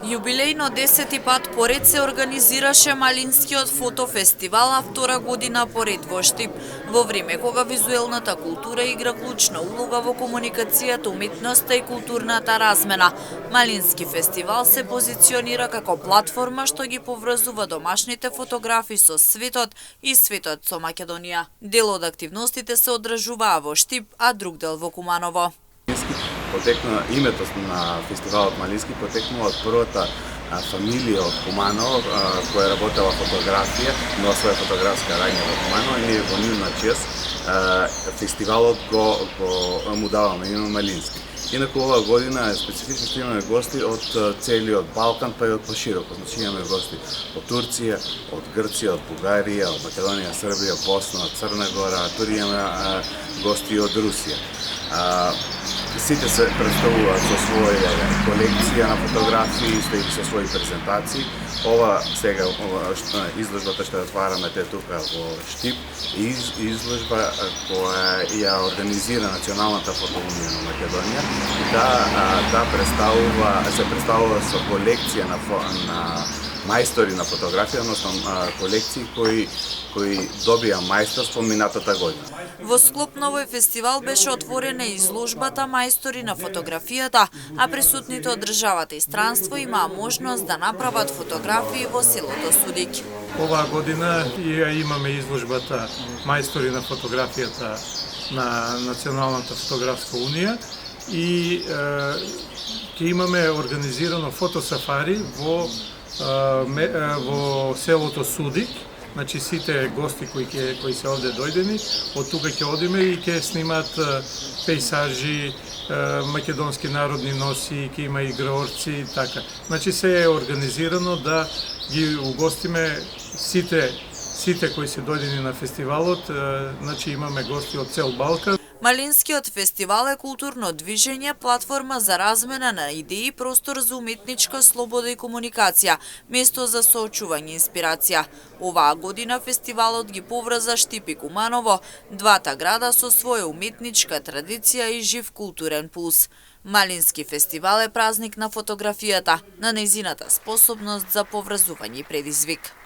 Јубилејно 10-ти пат поред се организираше Малинскиот фотофестивал, а втора година поред во Штип, во време кога визуелната култура игра клучна улога во комуникацијата, уметноста и културната размена. Малински фестивал се позиционира како платформа што ги поврзува домашните фотографи со светот и светот со Македонија. Дел од активностите се одржуваа во Штип, а друг дел во Куманово. Потекна името на фестивалот Малински потекнува од првата фамилија од Куманово која работела фотографија, но своја фотографска раѓа во Куманово и ние во нивна чест фестивалот му даваме име Малински. Инаку оваа година специфично што имаме гости од целиот Балкан, па и од пошироко. Значи имаме гости од Турција, од Грција, од Бугарија, од Македонија, Србија, Босна, од Црна Гора, тури имаме гости од Русија. Сите се представуваат со своја колекција на фотографии, со своји презентации. Ова сега изложбата што отвараме тука во Штип, изложба која ја организира Националната фотоунија на Македонија. Се представува со колекција на мајстори на фотографија, односно колекции кои добија мајсторство минатата година. Во склоп на овој фестивал беше отворена изложбата Мајстори на фотографијата, а присутните од државата и странство имаа можност да направат фотографии во селото Судик. Оваа година ја имаме изложбата Мајстори на фотографијата на Националната фотографска унија и ќе имаме организирано фотосафари во селото Судик. Значи сите гости кои се овде дојдени, од тука ќе одиме и ќе снимаат пејсажи, македонски народни носи, ќе има играорци и така. Значи се е организирано да ги угостиме сите кои се дојдени на фестивалот, значи имаме гости од цел Балкан. Малинскиот фестивал е културно движење, платформа за размена на идеи, простор за уметничка слобода и комуникација, место за соочување и инспирација. Оваа година фестивалот ги поврза Штип и Куманово, двата града со своја уметничка традиција и жив културен пулс. Малински фестивал е празник на фотографијата, на нејзината способност за поврзување и предизвик.